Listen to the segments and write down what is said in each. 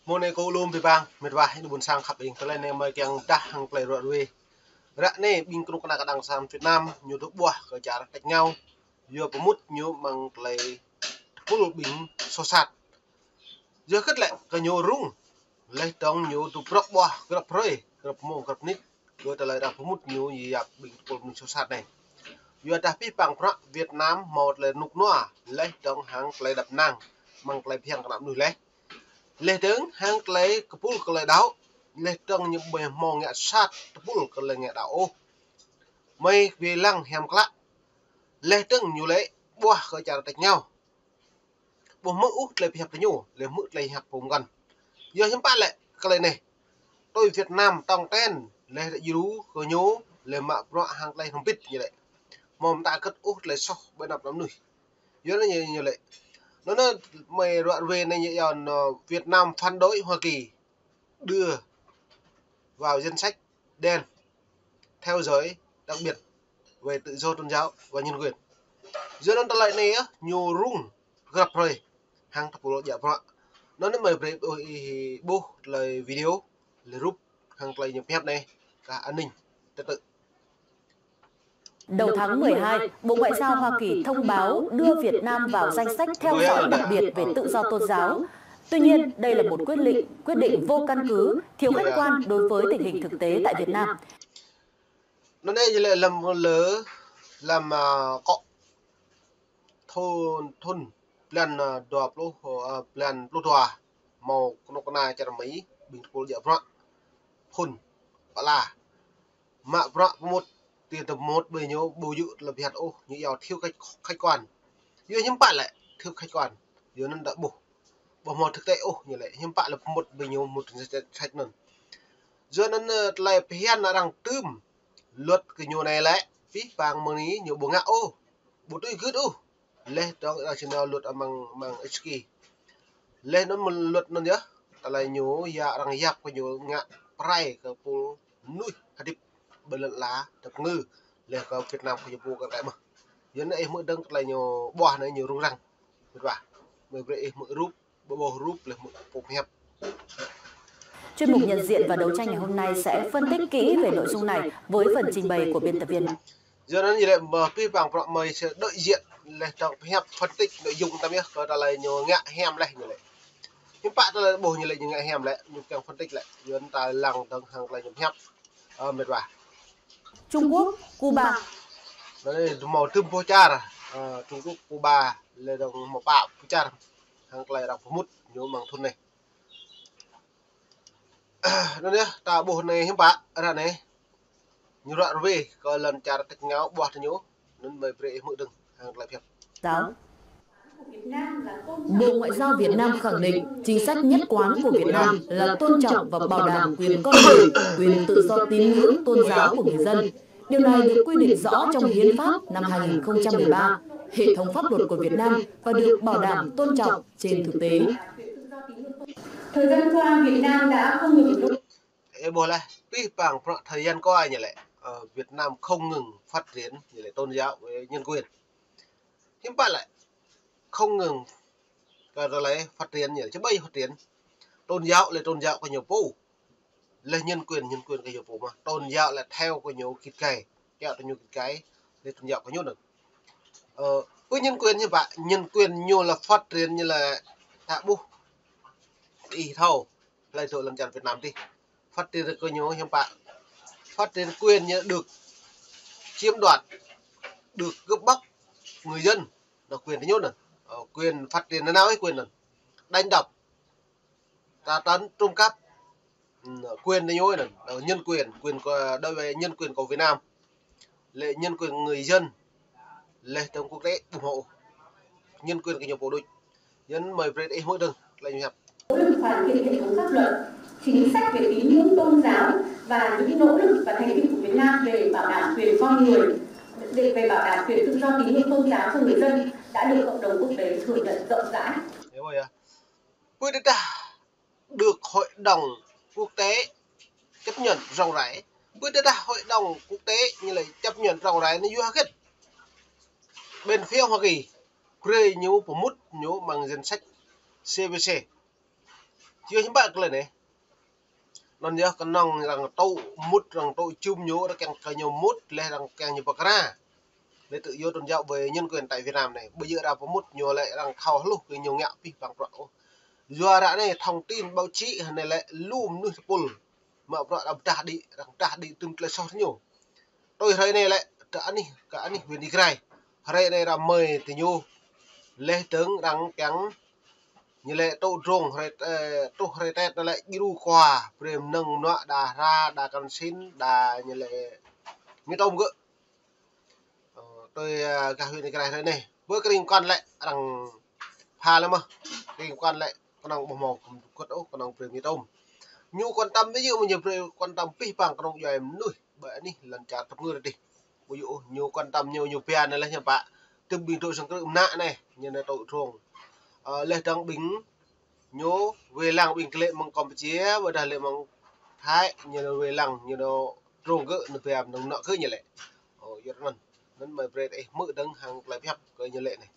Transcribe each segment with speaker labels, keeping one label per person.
Speaker 1: môn này cô luôn bị bang mệt vải buồn sang khắp hình cái này mà càng đa hàng play rồi về rạ này binh cũng kena kadang sam Việt Nam nhiều thuốc buah ke cara tách nhau vừa pemut nhiều mang play full binh sosat vừa kết lại ke nhiều rung lấy tông nhiều tu prok buah grab roi grab mo grab nít vừa ta lại đã pemut nhiều yap binh full binh sosat này vừa dah pi pang pra Việt Nam một là nục noa lấy tông hàng play đập nang mang play phiang kadang nuôi lấy tướng hàng lấy kupul ke lấy đau lấy tông những bề mong ngạ sát kupul ke lấy ngạ đau mây vì lăng hèm klạ lấy tướng nhiều lấy bua khởi trả tách nhau bùa mỡ út lấy hiệp nhau lấy mỡ lấy hiệp cùng gần giờ chúng ta lại cái này này tôi Việt Nam tòng ten lấy lại dú khởi nhố lấy mạ rõ hàng lấy không biết như vậy mồm ta cất út lấy sau bên đập lắm nổi giờ nó như vậy nó mày đoạn về này như còn Việt Nam phản đối Hoa Kỳ đưa vào danh sách đen theo dõi đặc biệt về tự do tôn giáo và nhân quyền. Giờ nó lại này á, nhiều rung gặp rồi hàng thập lộ giả vợ nó mời về bố lời video lời rút hàng play nhập phép này cả an ninh trật tự.
Speaker 2: Đầu tháng 12, Bộ Ngoại giao Hoa Kỳ thông báo đưa Việt Nam vào danh sách theo dõi đặc biệt về tự do tôn giáo. Tuy nhiên, đây là một quyết định vô căn cứ, thiếu khách quan đối với tình hình thực tế tại Việt Nam.
Speaker 1: Nó đây lại làm cọ thôn plan đòa plan đòa màu con này cho mấy bình cô giả vợ thôn gọi là mạ vợ một tiền tập một bởi nhớ bù dự là việc ô như giàu thiếu khách quan dưới những bạn lại thiếu khách quan dưới nó đã bù bỏ một thực tế ô như vậy những bạn là một bởi nhớ một khách nữa dưới nó lại hiện là đang tươm luật cái nhiều này lại phí vàng mừng ý nhiều bộ ngạo ô bộ tôi cứ ô lên đó là chỉ nào luật mang HK lên nó một luật nó nhớ là nhiều ya đang yap cái nhiều ngạ prai cái bộ nuôi hadip bên lá tập ngư lên cái Việt Nam cái bộ cái mà giờ này mới đăng là nhiều bò này nhiều rung răng và người vậy mới rúp bộ rúp là một bộ hẹp.
Speaker 2: Chuyên mục nhận diện và đấu tranh ngày hôm nay sẽ phân tích kỹ về nội dung này với phần trình bày của biên tập viên.
Speaker 1: Giờ nó như vậy mà phi bằng mời sẽ đại diện là trong hẹp phân tích nội dung ta biết có là nhiều ngạ hem này như vậy. Những bạn là bổ như lại những ngạ hem lại nhưng càng phân tích lại giờ ta lằng tầng hàng là những hẹp mệt và
Speaker 2: Trung Quốc, Cuba.
Speaker 1: Đây màu tươm po cha Trung Quốc Cuba là đồng màu bạo po cha hàng lại đọc mút nhiều bằng thôn này. Nó nhá ta bộ này hiếm bạn ra này như đoạn về có lần trả tách nhau bọt nhố nên mời về mượn đừng hàng lại phép
Speaker 2: Giáo. Bộ Ngoại giao Việt Nam khẳng định chính sách nhất quán của Việt Nam là tôn trọng và bảo đảm quyền con người, quyền tự do tín ngưỡng tôn giáo của người dân. Điều này được quy định rõ trong Hiến pháp năm 2013, hệ thống pháp luật của Việt Nam và được bảo đảm tôn trọng trên thực tế.
Speaker 3: Thời gian qua, Việt Nam đã không ngừng
Speaker 1: thời gian qua như vậy Việt Nam không ngừng phát triển như lại tôn giáo với nhân quyền. Hiếm bạn lại không ngừng rồi lấy phát triển như chứ bây phát triển tôn giáo có nhiều vụ là nhân quyền có nhiều vụ mà tôn giáo là theo có nhiều cái kéo có nhiều cái nên tôn giáo có nhiều được với nhân quyền như vậy nhân quyền nhiều là phát triển như là tạ bu đi thầu lại rồi làm chặt Việt Nam đi phát triển được có nhiều hiếm bạn phát triển quyền như được chiếm đoạt được cướp bóc người dân là quyền thứ nhất này quyền phát triển nào ấy quyền này đánh đập tra tấn trộm cắp quyền thứ nhất này nhân quyền đối với nhân quyền của Việt Nam lệ nhân quyền người dân lệ tổng quốc tế ủng hộ nhân quyền cái nhiều bộ đội nhân mời về đây mỗi đừng lại nhập
Speaker 3: nỗ lực hoàn thiện hệ thống pháp luật chính sách về tín ngưỡng tôn giáo và những nỗ lực và thành tựu của Việt Nam về bảo đảm quyền con người về bảo đảm quyền tự do tín ngưỡng tôn giáo cho người dân đã được cộng đồng quốc tế thừa nhận rộng rãi.
Speaker 1: Quy định được hội đồng quốc tế chấp nhận rộng rãi. Quy định hội đồng quốc tế như là chấp nhận rộng rãi như hết. Bên phía Hoa Kỳ, kê nhú của mút nhú bằng danh sách CBC. chưa những bạn cái này non nhớ con nong rằng tàu mút rằng tàu chum nhố nó càng nhiều mút lên rằng càng nhiều bạc ra để tự do tôn giáo về nhân quyền tại Việt Nam này bây giờ đã có mút nhiều lại rằng khao lúc cái nhiều ngạo pi bằng rõ do đã này thông tin báo chí này lại lùm nuôi pol mà rõ làm trả đi từng lại sau nhiều tôi thấy này lại cả này về đi cái này này là mời thì nhiều lê tướng rằng trắng như lệ tụ rung hay tết nó lại giru qua prem nâng nọ đà ra đà cần xin đà như lệ như tôm gỡ tôi cả huyện cái này này với cái liên quan lại rằng hà lắm mà liên quan lại con ông bò mò con ốc con ông prem như tôm nhu quan tâm ví dụ như prem quan tâm pi bằng con ông giờ em nuôi bởi đi lần trả tập ngư đi ví dụ nhu quan tâm nhiều pia này là như bạn từng bình tôi sang cái nạ này như là tội rung lê trắng bính nhố về làng bình lệ mong Campuchia và đài lệ mong Thái như là về làng như nó rong gỡ nó về nó nọ cứ như lệ giờ nó mời về đây mượn đấng hàng lại phép cái như lệ này.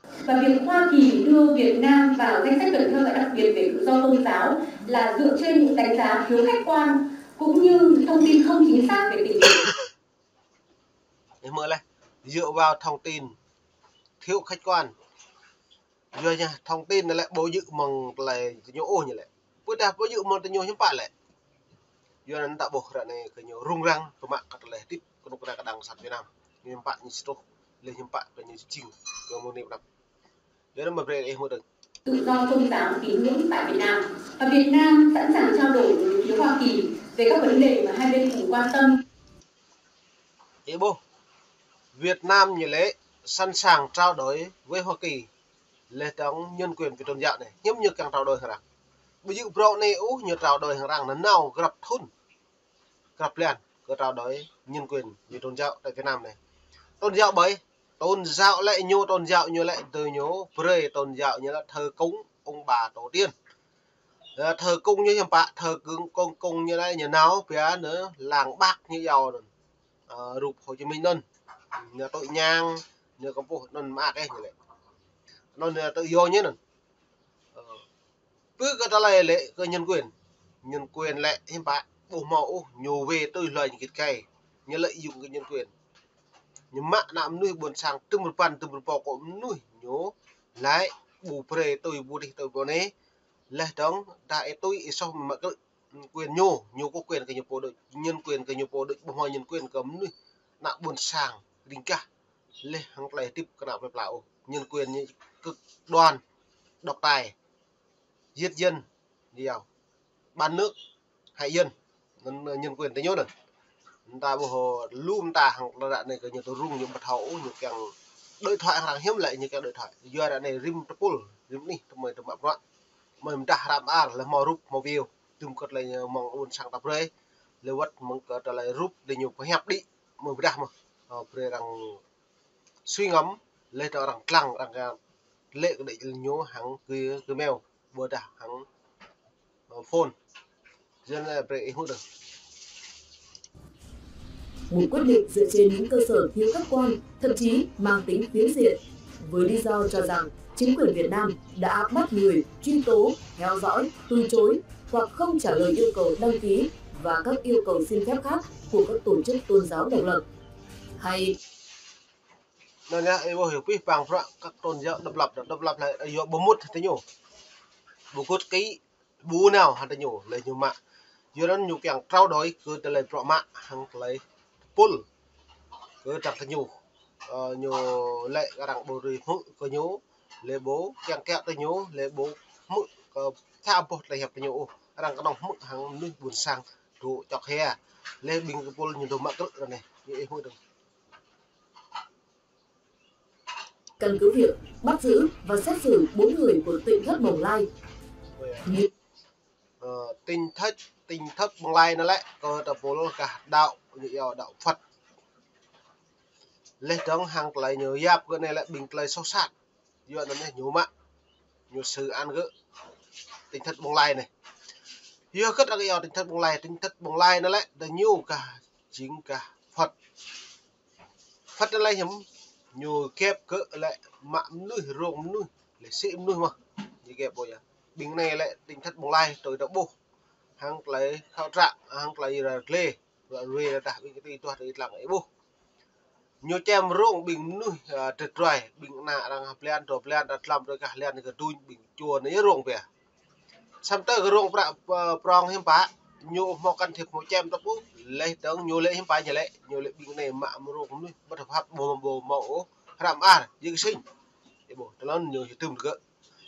Speaker 3: Và việc Hoa Kỳ đưa Việt Nam vào danh sách được theo dõi đặc biệt về tự do tôn giáo là dựa trên những đánh giá thiếu khách quan cũng như thông tin không chính xác về tình hình.
Speaker 1: Để mở lại dựa vào thông tin thiếu khách quan rồi nha thông tin này lại bố dự mong lại nhổ ô như lệ bữa đạp bố dự mong nhổ những bạn lại giờ nó tạo bộ ra này cái nhổ rung răng của mạng các lại tiếp con ra cái đằng sạt Việt Nam như bạn như stroke lên những bạn cái như chinh của một niệm đập giờ nó mà về đây một đợt
Speaker 3: tự do tôn giáo tín ngưỡng tại Việt Nam và Việt Nam sẵn sàng trao đổi với phía Hoa Kỳ về các vấn đề mà hai bên cùng quan tâm.
Speaker 1: Ý bố Việt Nam như lễ sẵn sàng trao đổi với Hoa Kỳ lễ trong nhân quyền về tôn giáo này giống như càng trao đổi hàng bây giờ pro này như trao đổi hàng nó nào gặp thun gặp liền có trao đổi nhân quyền về tôn giáo tại Việt Nam này tôn giáo bởi tôn giáo lại nhô tôn giáo như lại từ nhố pre tôn giáo như là thờ cúng ông bà tổ tiên thờ cung như bạn thờ cúng cung như này như nào phía nữa làng bác như giàu rụp Hồ Chí Minh luôn nhà tội nhang nhà công phu non mạc ấy như vậy non tự do nhé nè cứ cái này lệ cái nhân quyền lệ hiện bạn bộ mẫu nhiều về tôi lời những cái như lợi dụng cái nhân quyền nhưng mà làm nuôi buồn sang từng một bò cũng nuôi nhố lại bù pre tôi bù đi tôi bù này là trong đại tôi sau mà cái quyền nhô có quyền cái nhiều bộ đội nhân quyền cái nhiều bộ đội bộ nhân quyền cấm nuôi nặng buồn sang đỉnh cả lên hàng này tiếp cái nào phải bảo nhân quyền như cực đoan độc tài giết dân nhiều ban nước hại dân nhân quyền tới nhốt rồi ta bộ hồ lùm ta hàng đoạn này cái nhiều tôi rung những bật hậu những càng đối thoại hàng hiếm lại như cái đối thoại giờ đoạn này rim triple rim đi mời tụi bạn loạn mời mình đã làm là mò rút mò view tụm cất lại mong ôn sang tập rơi lewat mong cất lại rút để nhiều có hẹp đi mời đã mà pre rằng suy ngẫm lên cho rằng clang rằng lệ để nhố hàng cái mail vừa đã hàng phone dân là pre hút được
Speaker 2: một quyết định dựa trên những cơ sở thiếu khách quan, thậm chí mang tính phiến diện, với lý do cho rằng chính quyền Việt Nam đã bắt người, truy tố, theo dõi, từ chối hoặc không trả lời yêu cầu đăng ký và các yêu cầu xin phép khác của các tổ chức tôn giáo độc lập. Hay
Speaker 1: nên là em hiểu biết bằng các tôn giáo độc lập này do bố mút thế nhổ bố cốt cái bố nào hắn ta nhổ lấy nhiều mạng do đó nhiều càng trao đổi cứ từ lấy pro mạng hàng lấy pull cứ chẳng cái nhiều lệ các đảng bồ rì hụt có nhố lấy bố càng kẹo tới nhố lấy bố mực tham bột lấy hẹp tới nhố đang có đồng mực hàng nuôi buồn sang trụ chọc hè lấy bình cái pull nhiều đồ mạng rồi này như em hụt được
Speaker 2: căn cứ việc bắt giữ và xét xử 4 người của Tỉnh Thất Bồng Lai.
Speaker 1: Tỉnh Thất Bồng Lai nó lại có tập vô cả đạo như đạo Phật lên trong hàng lại nhớ giáp cái này lại bình lại sâu sát do nó này nhiều mạng nhiều sự ăn gỡ Tỉnh Thất Bồng Lai này giờ cất là cái Tỉnh Thất Bồng Lai nó lại là nhiều cả chính cả Phật nó lại hiếm nhiều kép cỡ lại mạng nuôi rồng nuôi để sĩ nuôi mà như kẹp bây giờ bình này lại tính thất bóng lai tới đó bù hàng lấy khảo trạng hàng lấy lê và về đã bị cái toa đấy lặng ấy bù nhiều chem rong bình nuôi trật rồi bình nạ đang plan đồ plan đặt làm rồi cả liền cái đuôi bình chùa này rong về xong tới cái rong prong hiếm phá nhiều một căn thiệp một chem đó bù lấy đấng nhiều lệ hiếm phá nhà lệ nhiều lệ bình này mạ một rong nuôi bất hợp pháp bồ mẫu làm dương sinh để bù nó nhiều thì tìm được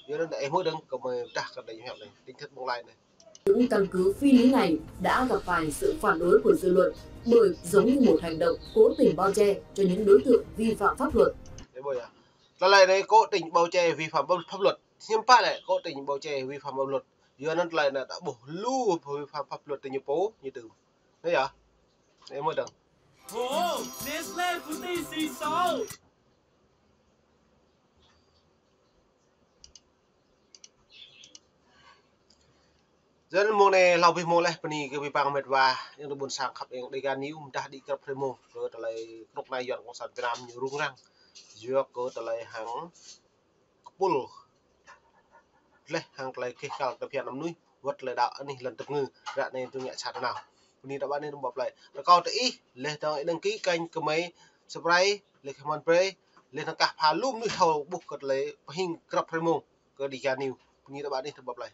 Speaker 1: giờ nó để mỗi đấng có mà đặt cái đấy hẹp này tính thất bóng lai này.
Speaker 2: Những căn cứ phi lý này đã gặp phải sự phản đối của dư luận bởi giống như một hành động cố tình bao che cho những đối tượng vi phạm pháp luật.
Speaker 1: Là lại này cố tình bao che vi phạm pháp luật, hiếm phá này cố tình bao che vi phạm pháp luật, giờ nó lại là đã bổ lưu vi phạm pháp luật từ nhiều phố như từ đấy à? Đấy mới đừng.
Speaker 4: Nestle putih si sâu.
Speaker 1: Jadi mone lau bi mole pani ke bi pang medwa yang do bun sang khap yang dega niu dah di krap premo ke talai krok nai yon kong san Vietnam nyu rung rang jua ke talai hang pul leh hang talai ke kal ke pian nam nui wat le da ni lần tập ngư ra nên tôi nhẹ chặt nào ni đã bạn nên bọc lại là câu tí leh tao đăng ký kênh cái mấy subscribe leh comment play lên thằng cả phá lum nui thầu bục cái lấy hình krap premo ke di niu ni đã bạn nên bọc lại